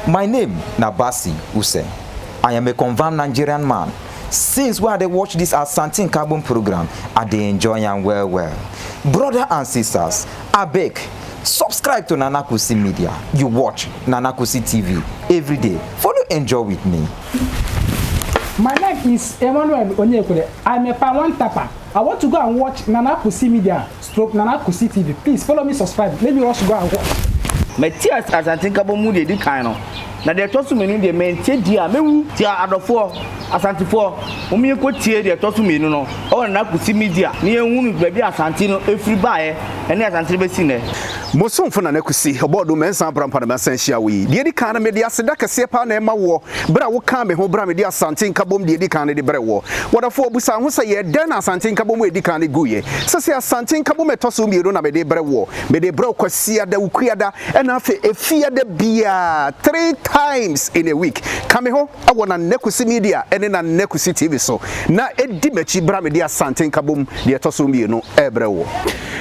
My name Nabasi Use. I am a confirmed Nigerian man. Since where they watch this Asante Nkabom program, I they enjoy and well. Brother and sisters, I beg, subscribe to Nana KUSI Media. You watch Nana KUSI TV every day. Follow, enjoy with me. My name is Emmanuel Onyekule. I'm a Pan Tapper. I want to go and watch Nana KUSI Media / Nana KUSI TV. Please follow me, subscribe. Let me also go and watch. My tears Asante Nkabom de kind of. Na de to so menu de mentie dia mewu tia adofo Asante fo omi ko tie de to so menu no o na KUSI Media ne ehunu ba bi Asante no efiri baaye ene Asante be si ne Mosomfo na KUSI obodo mensa brampa na mensanhia we de di kan na me de aseda kese pa na ema wo bra wo kan me ho bra me de Asante Nkabom de di kan de bre wo wodafo obusa ho se ye den Asante Nkabom e di kan de guye se Asante Nkabom etoso miero na me de bre wo me de bre kwasi ada ukuada na afi efia da bia 3 times in a week kame ho awo na KUSI Media ene na KUSI TV so na edi machi bra me de Asante Nkabom de etoso miero e bre wo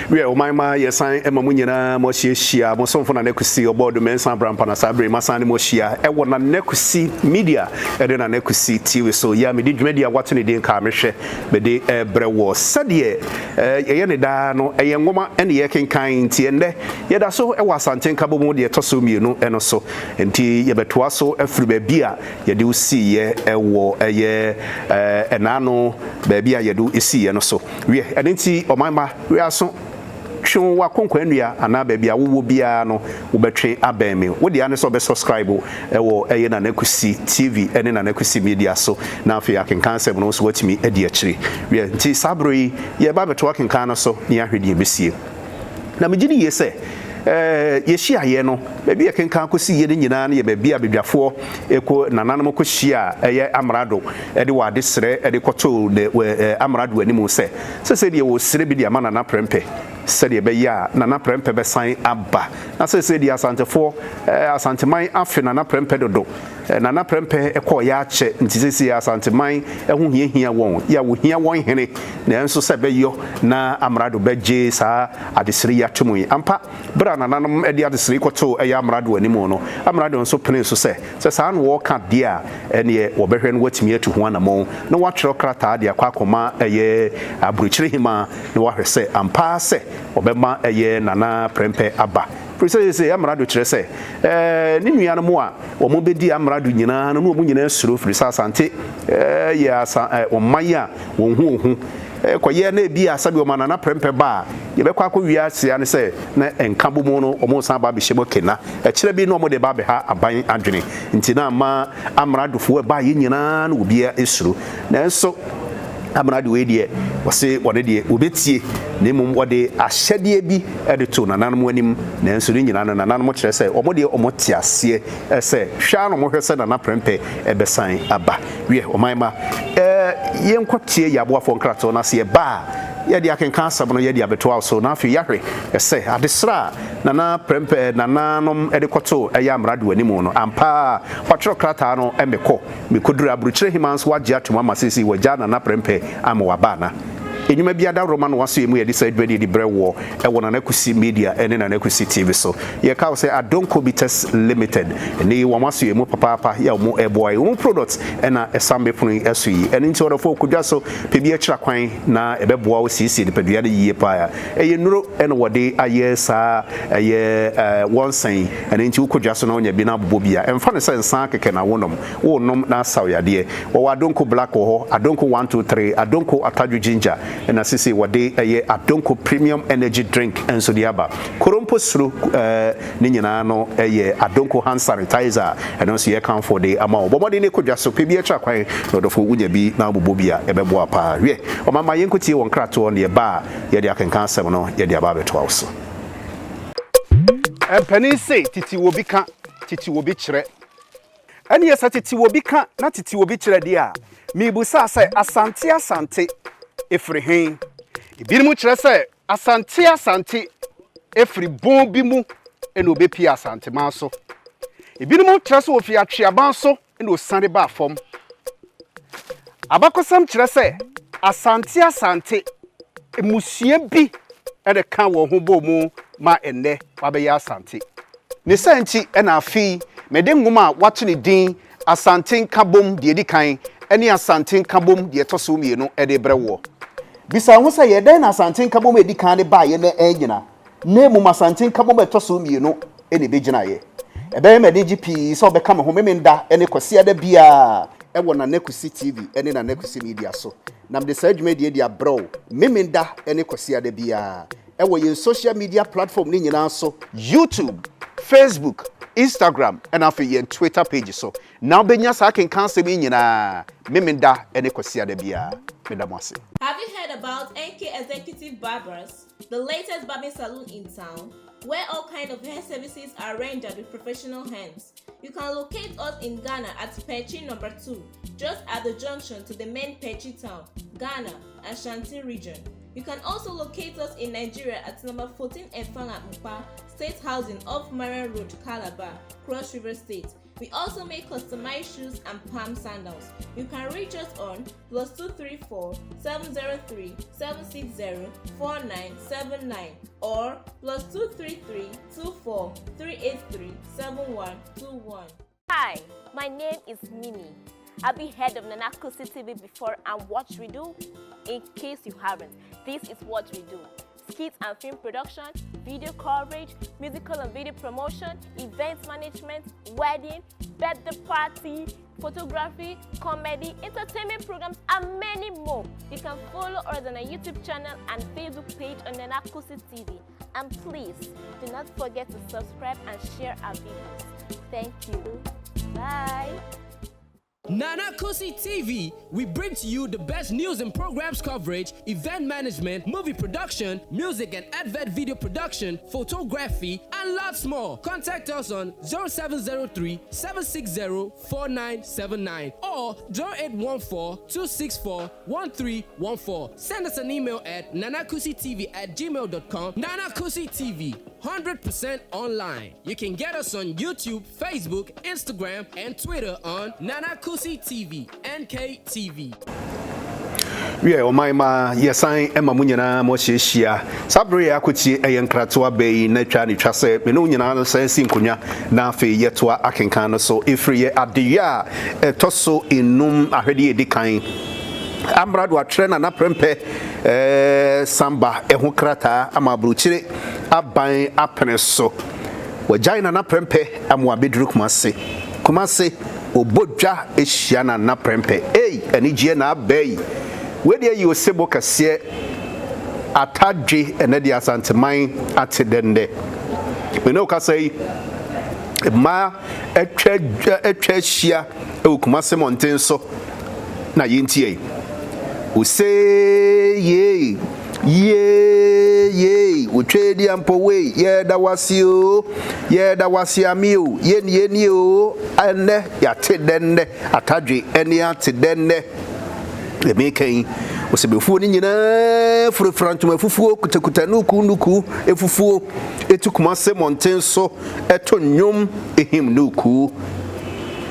we o my yesan emamu nyina mo hia mo somfo na KUSI obodo mensa brampa na sabre masane mo hia e wo na KUSI Media e de na KUSI TV so ya me di dwumadi agwato ne din ka mehwe me de bre wo sade ye ne da no ye ngoma ene ye kenkan tie nde ye da so e wa Asante Nkabom de toso mienu eno so enti ye betoa so afiri ba bia ye de usi ye e wo ye enano ba bia ye do esi ye no so we enti o mama we aso twon wa konkwannua ana ba bia wo bia no wo betwe abemi wo dia ne so be subscribe e wo eye na KUSI TV ene na KUSI Media so na afi akenkan sem no so watimi edi akiri we enti sabroi ye ba beto akenkan no so ne ahwedi besie na megidi ye se ye hia ye no ba bia kenkan KUSI ye nyina na ye ba bia bedwafo eko nananom ko hia eye amrado ede wa de sere ede koto de amrado animu se de wo sere bi de amana na prempe sede be ya na prempe be san aba na se de asantefo asanteman afi na prempe dodo na prempe ekọ ya ache ntisi asanteman ehu hia won ya wo hia won hene na enso se be yo na amrado be je sa adesere ya tumu ampa bra na nanom ede adesere koto ya amrado animu no amrado nso pene so se sa no wo ka dia ene wo behwe no watimi atu ho anamo na watro krata dia kwa koma eye aburuchire hima na wahwe se ampa se obema eye nana prempe aba precisely amrado kire se ni nuano mo a wo mo bedi amrado nyina no mo nyina suro firi Asante ya o maya wo hu koye na bi asabi o manana prempe ba ye be kwa akowia asia ne se na Nkabom no o mo san ba be hyebo kena kire bi no mo de ba be ha aban adwene ntina ma amrado fo ba ye nyina na obi a esuro na enso amrado we de wose wode de obetie na mum wode ahyede bi edeto nananom anim na enso ni nyina nananom kire se omo de omo tiase se hwa no mo hwese na prempe ebesan aba we omanma ye nkotie yaboafo nkrato na se ba ye de akenkan asab no ye de abeto so na afi yahwe se adesra nana prempe nananom edekoto eya amrado anim no ampa kwatro krata no emeko mekodura aburuchire himanso wagye atoma masisi wagya nana prempe amwabana enyuma bia da Roman waso emu ye de say dwede de brewo e wona na KUSI Media ene na KUSI TV so ye ka say Adonko Bitters Limited ene wo waso emu papa ya mo eboy wo products ena esambe punu esu yi ene nti wona fo kodwa so pebi a kira kwan na ebeboa wo sisi de pedua de yie pa ya eye nuro ene wode aye sa eye wonsan ene nti wo kodwa so na onya bi na bobo bia emfa ne sensan keke na wonom wo nom na sawiyade wo Adonko Black wo Adonko 123 Adonko Ataju Ginger and asisi wade eye Adonko Premium Energy Drink enso diaba korompo suru ni nyina no eye Adonko hand sanitizer and also ye kan for the ama obomode ne kodwa so pebi etra kwan no dofo unya bi na bobo bia ebebo apa we o mama yenkotie won krato ne ba ye de akenkan asem no ye de aba beto awso empani say titi wo bi ka titi wo bi kire ene yesa titi wo bi ka na titi wo bi kire dia mi bu sa say asante efrihen ibirim kire say asante efri bon bi mu ene obepi asante man so ibirim kire say ofi atweaban so ene osane ba fom abakosam kire say asante emusie bi ene kan wo ho bo mu ma enne wabeya asante ne santi ena afi mede ngoma wato ne din Asante Nkabom de di kan ene Asante Nkabom de to so mienu e de brewo bisa ho se ye den Asante Nkabom edi kan de ba ye na anyina na mu Asante Nkabom to so mienu ene begina ye ebe me de GP so be kam ho memenda ene kwase ada bia e wo na KUSI TV ene na KUSI media so nam de sa adwuma de dia bro memenda ene kwase ada bia e wo ye social media platform ni nyina so YouTube, Facebook, Instagram and afi ye Twitter page so now benya sa kan se me nyina memenda ene kwase ada bia medamase. Have you heard about NK Executive Barbers, the latest barbing salon in town, where all kinds of hair services are rendered with professional hands? You can locate us in Ghana at Pechi number 2, just at the junction to the main Pechi town, Ghana, Asante region. You can also locate us in Nigeria at number 14 Efanga Mpa, State Housing off Marian Road, Calabar, Cross River State. We also make customized shoes and palm sandals. You can reach us on +234 703 760 4979 or +233 24 383 7121. Hi, my name is Mimi. Have you heard of KUSI TV before and what we do? In case you haven't, this is what we do. Skits and film production, video coverage, musical and video promotion, events management, wedding, birthday party, photography, comedy, entertainment programs, and many more. You can follow us on our YouTube channel and Facebook page on KUSI TV. And please, do not forget to subscribe and share our videos. Thank you. Bye. KUSI TV, we bring to you the best news and programs coverage, event management, movie production, music and advert video production, photography, and lots more. Contact us on 0703 760 4979 or 0814 264 1314. Send us an email at nanakusitv@gmail.com. KUSI TV, 100% online. You can get us on YouTube, Facebook, Instagram, and Twitter on KUSI TV, NKTV. Yeah, o my ma yesan ema mu nyina mo hyehyia sabre ya kochi eyenkrato abai na twa ne twa se me no nyina no sansi nkonya na afi yetoa akenkan no so efri ye adeya etoso enum ahwede edikan amrado atrena na prempe samba eho krata amabruchire aban apene so wajina na prempe amwa bedru kumase obodwa ehia na prempe enigie na abai we dey you sebo kase atadwe ene dia santeman atedende me no kasai ma etwa hia kumase monten so na yentie o say ye o trade ampo we ye da wasio amiu ye o ene ya tedende atadwe ene atedende le meken o se befuo ni nyina frufrantum efufuo kutakuta nuku efufuo etukuma se monten so eto nnwom ehim nuku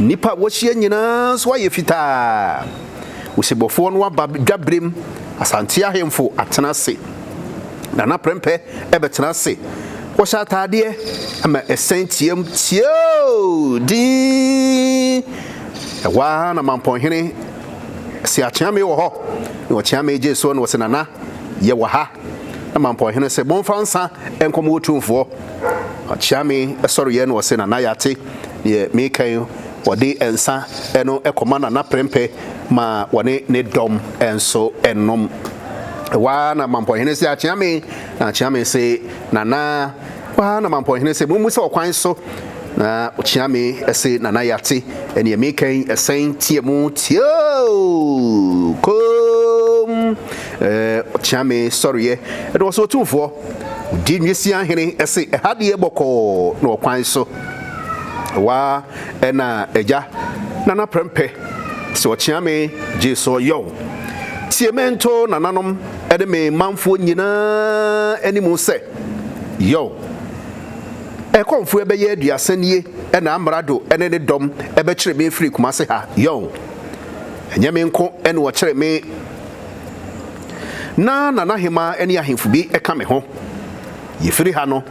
nipa wo hie nyina so aye fita o se bofo no aba dwabrem asante ahemfo atena se na prempe ebetena se wo sha taade ama esentiam tio di wa na mamponhene si achiame wo ho no achiame je so no se nana ye wo ha na mamponhene se bonfansa enkom wotumfo achiame esoro ye no se nana yate ye mekan wode ensa eno ekoma na prempe ma wone ne dom enso enom wa na mamponhene se achiame na achiame se nana wa na mamponhene se mumu se okwan so na ochiame ese nana yate ene ye mekan esen tiemu tio kom ochiame sorry e do so tumfo di nwesi ahene ese ehade e boko na okwan so wa ena eja nana prempe so ochiame je so yo tiemento nananom ede me manfo nyina animu se yo ekonfo ebe ye aduasanie ena amrado ene ne dom ebe kire me free kumase ha yo enyame nko ene wo kire me na hema ene ahemfu bi eka me ho ye free ha no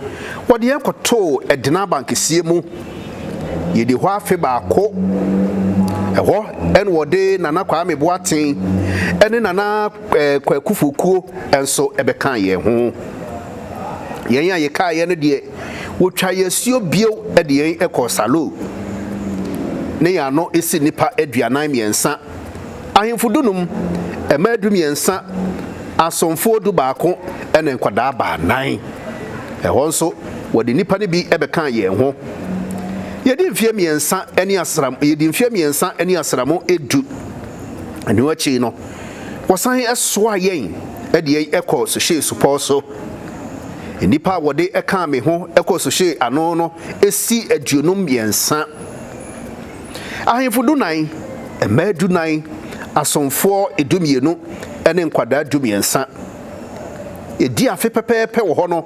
wode ekoto edina bankesie mu yedi ho afe baako ɛhɔ ɛn wɔde nana Kwame Boateng ɛne nana Kwakufukuo ɛnso ɛbɛka yɛn ho yɛn a yɛka yɛn no deɛ wotwa yɛsuo bio ɛde yɛn ɛkɔ salo ne yɛn ano esi nipa aduanan mmiɛnsa ahemfo dunum ɛma du mmiɛnsa asomfo du baako ɛne nkwadaa baanan ɛhɔ nso wɔde nipa ne bi ɛbɛka yɛn ho yɛdi mfie mmiɛnsa ɛne asram edu ɛno akyi no wɔsan ɛsoa yɛn ɛde yɛn ɛkɔ sohyɛ supɔ so nipa a wɔde ɛka me ho ɛkɔ sohyɛ ano no esi aduonum mmiɛnsa ahemfo dunan ɛmaa dunan asomfoɔ edumienu ɛne nkwadaa dumiɛnsa edi afe pɛpɛɛpɛ wɔ hɔ no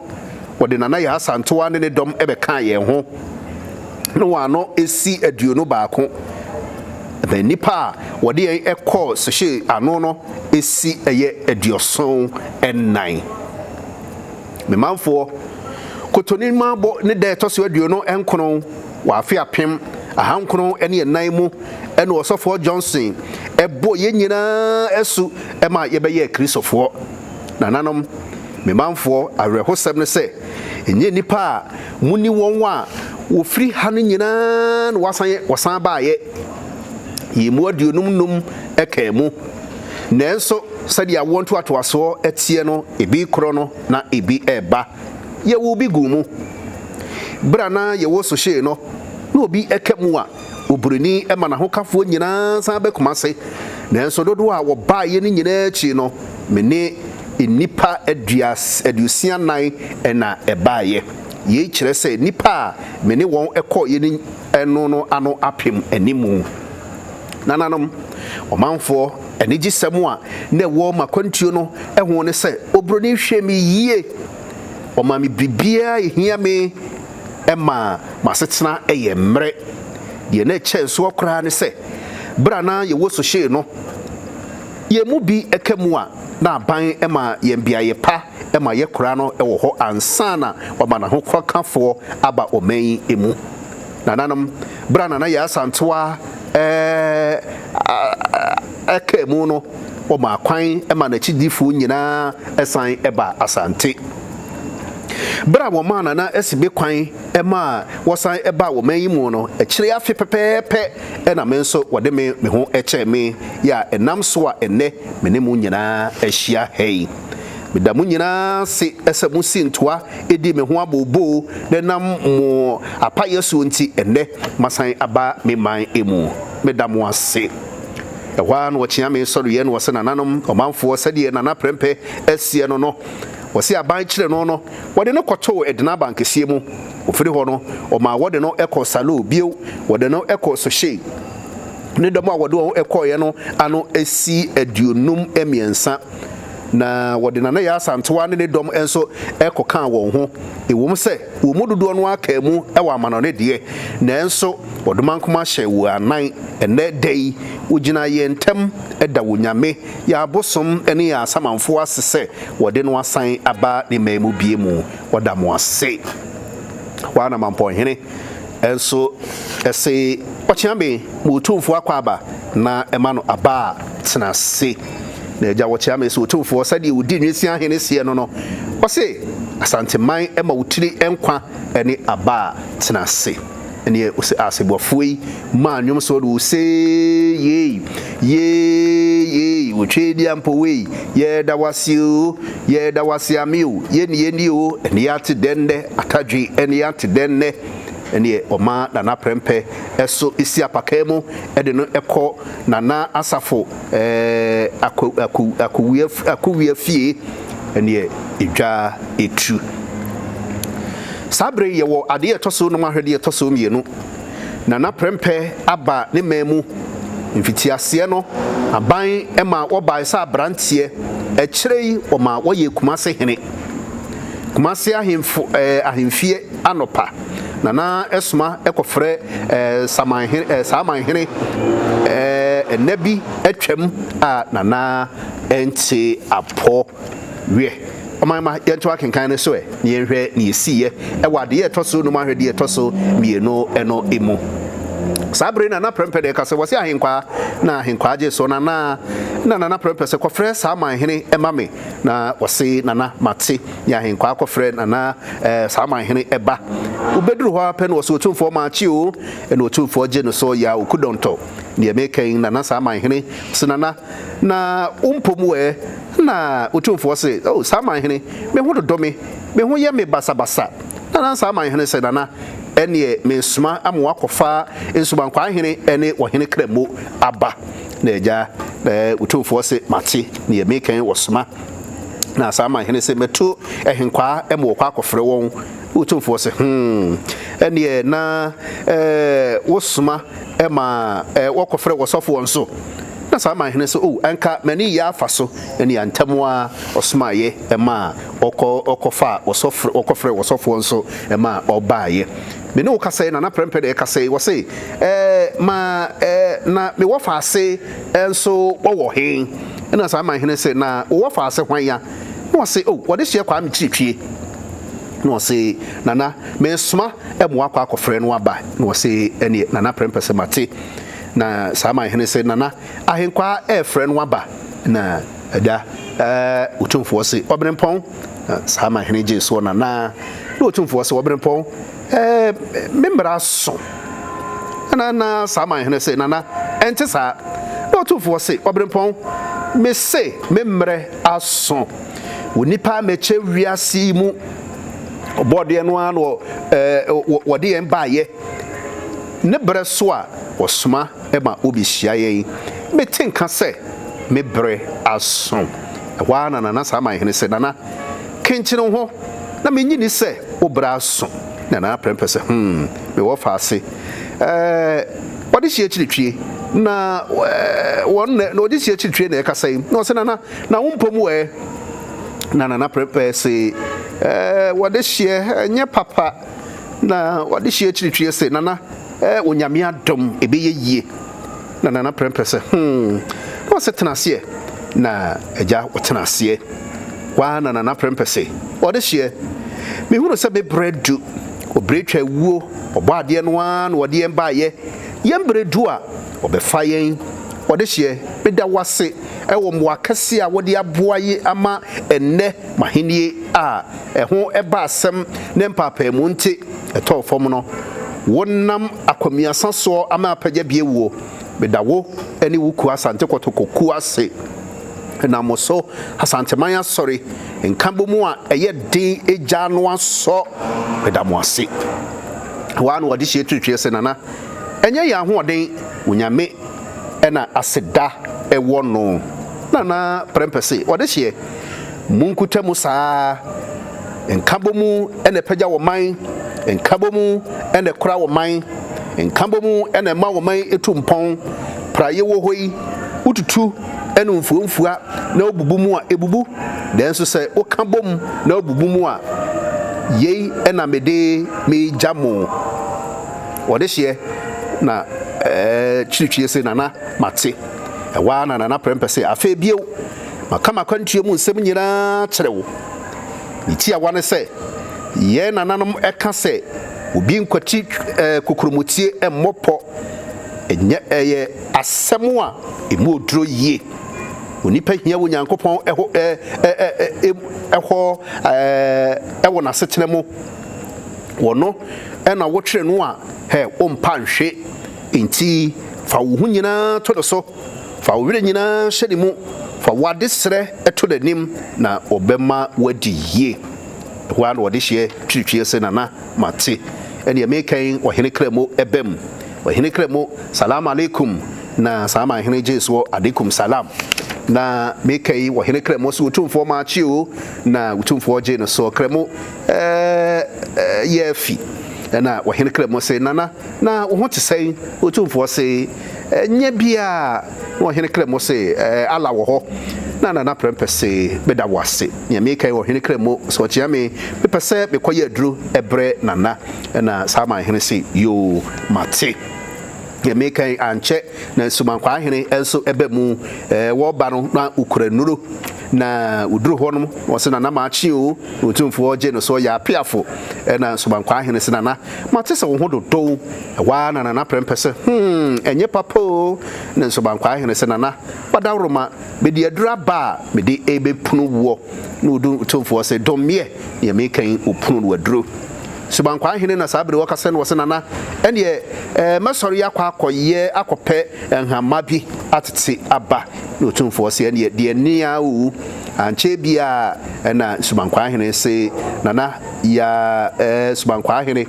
wɔde nana yɛ asantoa ne ne dɔm ɛbɛka yɛn ho no wano esi aduonu baako ɛbɛn nipa a wɔde yɛn ɛkɔ sohyɛ ano no esi ɛyɛ aduoson ɛnan memanfoɔ kotoni mabɔ ne da ɛtɔ so aduonu ɛnkono wɔafe apem ahankono ɛne ɛnan mu ɛne ɔsɔfoɔ Johnson ɛbɔ yɛn nyinaa ɛso ɛma yɛbɛyɛ kristofoɔ nananom memanfoɔ awerɛhosɛm ne sɛ ɛnyɛ nipa a muni wɔn a wofiri ha no nyinaa na wasan baayɛ yɛmu aduonum num ɛkaa mu nanso sɛdeɛ awoɔ ntoatoasoɔ ɛteɛ no ebi korɔ no na ebi ɛba yɛwo bi gu mu bra na yɛwɔ so hyee no na obi ɛka mu a oburoni ɛma n'ahokafoɔ nyinaa san bɛkoma se nanso dodoɔ a wɔbaayɛ no nyinaa akyi no mene nipa aduosia nan ɛna ɛbaayɛ yei kyerɛ sɛ nipa a mene wɔn ɛkɔ yɛn ɛno no ano apem animu nananom ɔmanfoɔ ɛnigye sɛm a na ɛwɔ makwantuo no ɛho ne sɛ oburoni hwɛ me yie ɔma me biribiara ehia me ɛma masetena ɛyɛ mmerɛ deɛ na ɛkyɛ nso koraa ne sɛ bra na yɛwɔ so hyee no yɛmu bi ɛka mu a na aban ɛma yɛn biayɛ pa ɛma yɛ koraa no ɛwɔ hɔ ansana wama na ho kwakafoɔ aba ɔman yi emu nananom bra na yɛ asantoa ɛka mu no ɔma kwan ɛma n'akyidifoɔ nyinaa ɛsan ɛba Asante bra wo ma na esibe kwan ema wosan eba wo man yi mu no ekyire afi pepepe na me nso wode me ho eche me ya enam so a enne me ne mu nyina ehia hei me da mu nyina se esa mu sintoa edi me ho abobo na nam mu apa yesu nti enne masan aba me man emu me da mu ase ɛhɔ no wɔkyea me sɔre yɛ no wɔse nananom ɔmanfoɔ sɛdeɛ nana prɛmpɛ asie no no wɔse aban kyerɛ no no wɔde no kɔtoo ɛdena bankesie mu ofiri hɔ no ɔma wɔde no ɛkɔ salo bio wɔde no ɛkɔ sohyɛ ne dɔm a wɔde wɔn ɛkɔɔyɛ no ano esi aduonum mmiɛnsa na wɔde nana yɛ asantoa ne dɔm nso ɛkɔka wɔn ho ewom sɛ wɔn mu dodoɔ no aka mu ɛwɔ amano ne deɛ nanso wɔde mankoma hyɛ wɔ anan ɛnɛ dɛyi wogyina yɛn ntam ɛda wɔ nyame yɛ abosom ɛne yɛ asamanfoɔ ase sɛ wɔde no asan aba ne mmaa mu bie mu wɔda mo ase wɔana mampɔnhene ɛnso ɛsɛ ɔkyea me ma otumfoɔ akɔ aba na ɛma no aba tena ase na ɛgya wɔkyea me sɛ otumfoɔ sɛdeɛ wodi nwesi ahene seɛ no no wɔse asanteman ɛma wotiri ɛnkwa ɛne aba tena ase ɛne asebɔfoɔ yi ma nnwom so do se yei wotwe di ampo wei yɛda wasio yɛda wasiamio yɛni o ɛne yɛate dɛndɛ atadwe ɛne yɛate dɛndɛ ɛne ɔma nana prɛmpɛ ɛso isi apaka mu ɛde no ɛkɔ nana asafo akowia fie ɛne edwa etu sabre yɛwɔ adeɛ ɛtɔso no mahwɛdeɛ ɛtɔso mmienu nana prɛmpɛ aba ne mamu mfitiaseɛ no aban ɛma wɔbae sɛ abranteɛ ɛkyerɛ yi ɔma wɔyɛ kumase hene kumase ahemfie anopa nana ɛsoma ɛkɔfrɛ saman hene ɛnɛ bi atwam a nana ɛnte apɔ wie ɔmanma yɛnto akenkan no so ne yɛnhwɛ ne yɛsiiɛ ɛwɔ adeɛ ɛtɔ so no mahwɛ deɛ ɛtɔ so mmienu ɛno emu sabre na prempe de kase wose ahenkwa na ahenkwa je so na prempe se kofre sa man hene ema me na wose na mate ya ahenkwa kofre na sa man hene eba ubeduru ho apen wose otumfo ma chi o ena otumfo je no so ya okudonto ne mekan na sa man hene sinana na umpomu na otumfo se oh sa man hene me ho dodome me ho ye me basabasa na sa man hene se na ene me suma amwa kofa ensuban kwa hene ene wo hene kremo aba na eja utumfo se mate ne mekan wo suma na sama hene se metu ehenkwa emo kwa akofre won utumfo se ene na wo suma ema wo kofre wo sofo won so na sama hene se oh anka mani ya afaso ene antamwa osmaye ema okofa wo sofre okofre wo sofo won so ema obaye me no kase na prempe de kase wo se na me wo fa ase enso wo he na sama hene se na wo fa ase hwan ya no se oh wo de hye kwa me chiritwie no se nana me soma emo akwa akofre no aba no se ene nana prempe se mate na sama hene se nana ahenkwa efre no aba na ada utumfo se obrempon sama hene je so nana no utumfo se obrempon membra so na sama hene se nana ente sa no utumfo se obrempon me se memre aso wonipa meche wiase mu obode no ano wode en baaye ne bre so a osuma ema obi hia yen me tinka se me bre aso wa na sama hene se nana kenchine ho na me nyini se obra aso na prempe se me wo fa ase wode hia chiritwie na won na wode hia chiritwie na e kasai na se nana na wompomu na prepare se wode hie nye papa na wode hie chiritwie se nana onyame adom ebeye yie na prepare se no se tenase na eja wotenase wa na prepare se wode hie me hunu se be breadu obretwa wuo obo ade no an wode en baaye yem bredu a obefa yen wode hie beda wase ewo mwa kase a wode aboaye ama enne mahenie a eho eba asem ne mpapa mu nti eto fom no wonnam akwamiasa so ama apagya biewuo bedawo eni wuku asante kotokoku ase na moso asante manya sorry Nkabom a eye din eja no aso bedamo ase wa no wode hie twetwe se nana enye ya ho den onyame ena aseda ewo no na prempese wode hie munkutamu saa Nkabom ene pagya wo man Nkabom ene kora wo man Nkabom ene ma wo man etumpon praye wo hoi ututu ene mfuomfua na obubu mu a ebubu denso se okabom na obubu mu a yei ena mede me jamo wode hie na chiritwie se nana mate ewa na prempese afa bio makama kwantue mu nsem nyina kyerɛwo iti awane se ye nananom eka se obi nkwati kokromotie emmopo enye eye asɛm a emu oduro yie onipa hia wo nyankopɔn ewo na setena mu wono ena wotwere no a he ompa nhwe enti fa wo hu nyina to do so fa wo were nyina hyɛ mu fa wade srɛ eto danim na obema wadi yie wa na wade hye twitwie se nana mate ene mekan ohene kramo ebem ohene kramo salam alaikum na sama ohene jesu alaikum salam na mekai ohene kramo so utumfo ma chiu na utumfo je no so kramo yefi na ohene kramo se nana na wo hote sei utumfo se nya bia ohene kramo se ala wo ho na prempese beda wase nya mekai ohene kramo so chia me pese be koye aduru ebre nana na sama ohene se yo mate ya mekai anche na sumankwa ahene enso ebe mu wo ba no na ukura nuro na uduru hɔ no wɔse na maachi o otumfo gye no so ya apiafo na Subankwa ahene se na mate se wo ho dodo wa na prempɛ se enye papo na Subankwa ahene se na badawroma me de adura ba me de ebepunu wo na otumfo se domye ye me kan opunu wo aduro Subankwa ahene na sabre wakase no se na ene masori akɔye akɔpɛ nhama bi atete aba na otumfo se ene de ania wu anche bia na Subankwa ahene se nana ya Subankwa ahene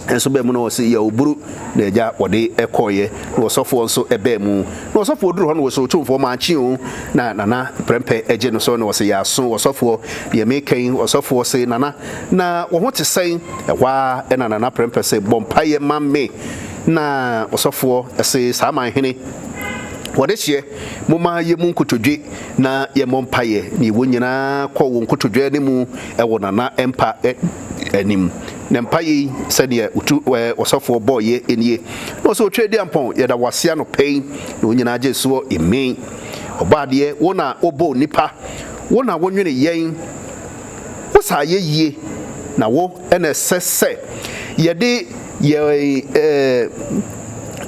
enso be mu no se ya oburu na eja wode ekoye na osofo nso ebe mu na osofo oduru ho no so otumfo ma achi o na nana prempe eje no so na se ya so osofo ye meken osofo se nana na wo ho te sen ewa na nana prempe se bompaye mamme na osofo se sama hene wode hye moma ye mu nkotodwe na ye mompaye ni wonyina kɔ wo nkotodwe ne mu ɛwɔ nana empa anim na mpaye sɛdeɛ utu osofo boye enie no so twedi ampon ye da wasea no pain na wonyina agye so emen obadeɛ wona obo nipa wona wonwene yen wosa ye yie na wo ɛna sɛsɛ yɛde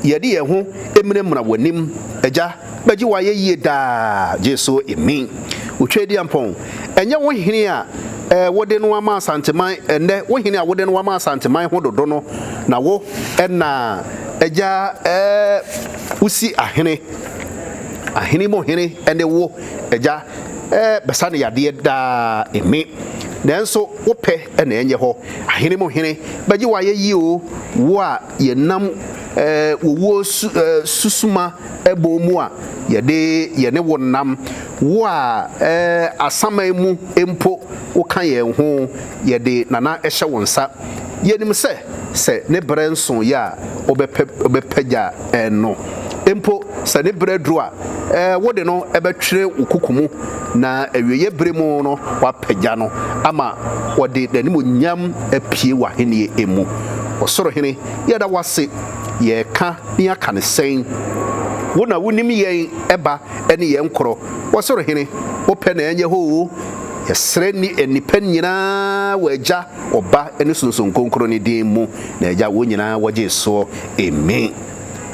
yɛde ye ho emremra wanim eja baji wa ye yie da jeso emin utwedi ampon enye wo hene a wode no ama Asanteman enne wo hene a wode no ama Asanteman ho dodo no na wo na eja usi ahene mo hene ene wo eja besa ne yade da emi nanso wo pɛ ene enye ho ahene mo hene baji wa ye yie o wo a ye nam wo susuma ebo mu a ye ne wonam wo a asaman mu empo wo kan ye ho ye de nana ehye wonsa ye nim se ne brenso ya obepagya no empo se ne bredru a wo de no ebetwere ukukumu na awiye bremu no wapagya no ama wo de nanim nyam apie wa hene emu osoro hene ye da wase ye ka ni aka ne sen wona wonim yen eba ene yen koro wosoro hene ope na enye ho yesre ni enipa nyina waja oba ene sunsun konkro ne din mu na eja wo nyina waje so amen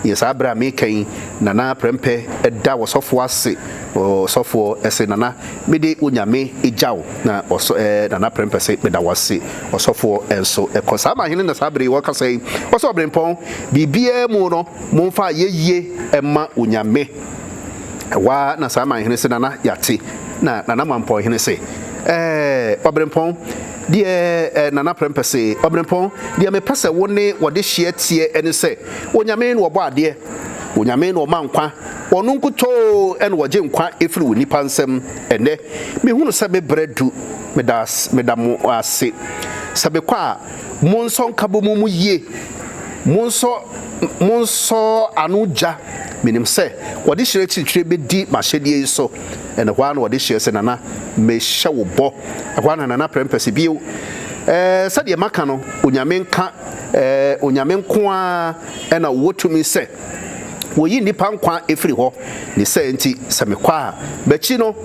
yes abra me kan nana prempe eda wosofo ase osofo ese nana mede onyame ejawo na oso nana prempe se meda wase osofo enso ekosa ma hene na sabre waka sei oso brempon bibia mu no momfa yeye ema onyame wa na sama hene se nana yate na nana mampo hene se obrempon die nana prempe se obrempon die me pese woni wode hye tie ene se onyame no obo ade onyame no mankwa onu nkuto ene woje nkwa efiri woni pansem ene me hunu se be bredu medamo ase sabe kwa monso nkabom mu ye monso anuja minim se wode hye chitire be di mahedie so ene kwa na wode hye se nana me hye wo bo kwa na nana prempese bio sade maka no onyame nka onyame nko a ena wotumi se woyi nipa nkwa efiri ho ne se nti se mekwa bachi no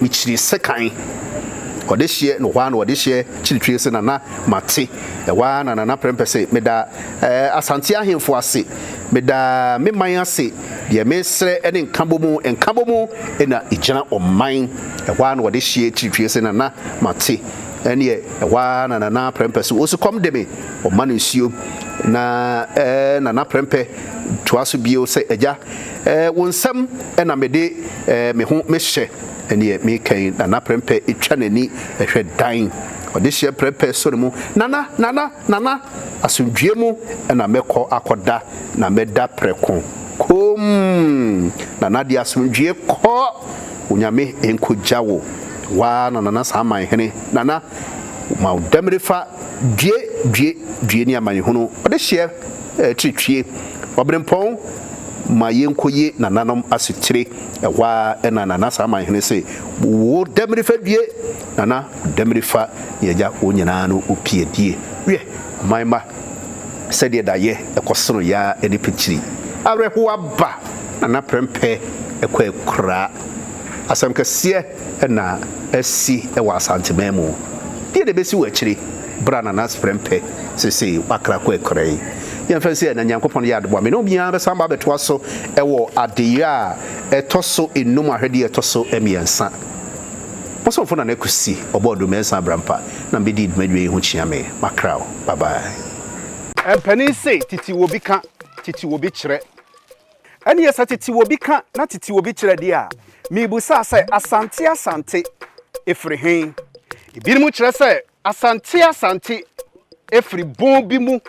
michiri sekan wode hye no kwa na wode hye chiritwe se nana mate wa na nana prempese meda asante ahemfo ase meda meman ase de mesre ene nkabomu ena igina oman wa na wode hye chiritwe se nana mate ene wa na nana prempese osukom de me oman nsuo na nana prempe toaso bio se eja wonsam ena mede me ho mehye ene me kan nana prempe etwa nani ehwe dan ode hye prempe soro mu nana asundwie mu ena mekɔ akoda na meda preko kom nana dia asundwie kɔ onyame enkojawo wa nana sama hene nana ma udamrefa due ni amane hono ode hye tritwie obrempon ma yenkoye nananom asitire wa ena nana sama hene se wo damrefa due nana damrefa yeja onyina no opiedie we maima sede daye ekosoro ya eni pichiri areho aba nana prempe ekwa ekura asɛm kɛseɛ ɛna asi ɛwɔ Asante memu deɛ de bɛsi wɔ akyiri bra na nas prempe sese wakra ko ekrai yɛmfa sɛ na Nyankopɔn yɛ adeboa me no bia bɛsa ba bɛtoa so ɛwɔ adeɛ a ɛtɔ enum ahwɛde ɛtɔ so emiɛnsa mosofo na KUSI obodo mensa brampa na mbedi dmadwe ho kyia me makrao bye bye empani say titi wo bi ka titi wo bi kyerɛ ɛne yɛ sɛ titi wo bi ka na titi wo bi kyerɛ de a mebusa sɛ asante efiri hen ebinom kyerɛ sɛ asante efiri bon bi mu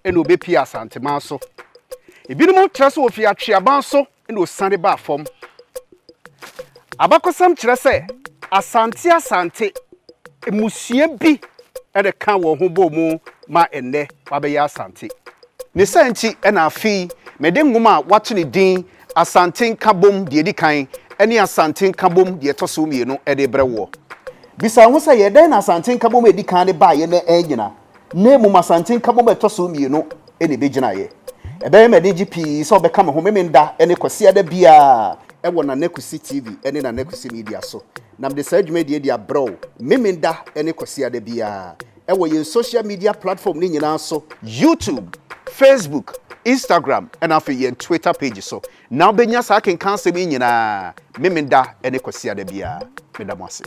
ɛna obepi asante ma so ebinom kyerɛ sɛ ofi atweaban so ɛna osane ba fam abakosam kyerɛ sɛ asante emusua bi ɛde ka wɔ ho bɔ mu ma enne wabɛyɛ asante ne santi ɛna afi mede ngoma a wato ne din Asante Nkabom de di kan ɛne Asante Nkabom de to so mienu ɛde brɛwɔ bisa ho sɛ yɛdan na Asante Nkabom edi kan ne ba ye na ɛnyina na mu Asante Nkabom ɛto so mienu ɛne begyina ye ɛbɛyɛ mede GP sɛ ɔbɛka me ho memenda ɛne kwasi ada bia ɛwɔ na KUSI TV ɛne na KUSI media so nam de saa dwuma die abrɛw memenda ɛne kwasi ada bia ɛwɔ yɛn social media platform ne nyinaa so YouTube, Facebook, Instagram and after your Twitter page so now benya sa kan cancel me nyina memenda ene kwasi adabia medamase.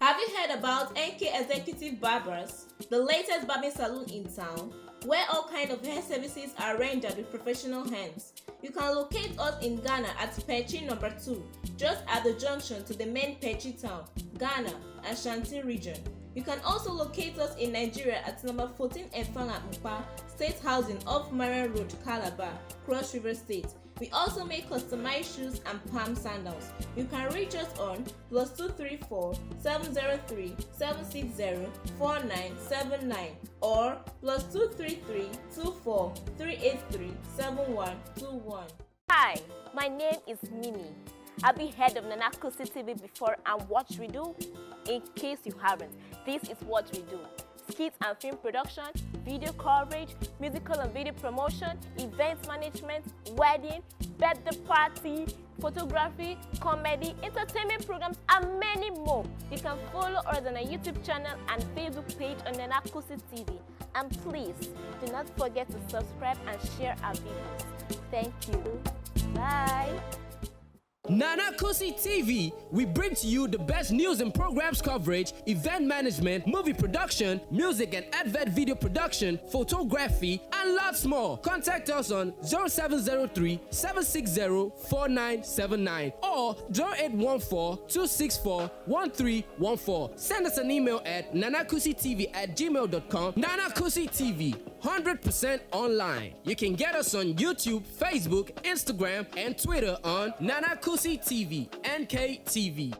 Have you heard about NK Executive Barbers, the latest barbing salon in town, where all kinds of hair services are rendered with professional hands? You can locate us in Ghana at Pechi number 2, just at the junction to the main Pechi town, Ghana, Asante region. You can also locate us in Nigeria at number 14 Efanga Mpa State Housing off Marian Road, Calabar, Cross River State. We also make customized shoes and palm sandals. You can reach us on +234 703 760 4979 or +233 24 383 7121. Hi, my name is Mimi. I've been head of KUSI TV before and what we do, in case you haven't, this is what we do. Skits and film production, video coverage, musical and video promotion, event management, wedding, birthday party, photography, comedy, entertainment programs, and many more. You can follow us on our YouTube channel and Facebook page on KUSI TV. And please, do not forget to subscribe and share our videos. Thank you. Bye. KUSI TV, we bring to you the best news and programs coverage, event management, movie production, music and advert video production, photography, and lots more. Contact us on 0703 760 4979 or 0814 264 1314. Send us an email at nanakusitv@gmail.com. KUSI TV, 100% online. You can get us on YouTube, Facebook, Instagram, and Twitter on KUSI TV, NKTV.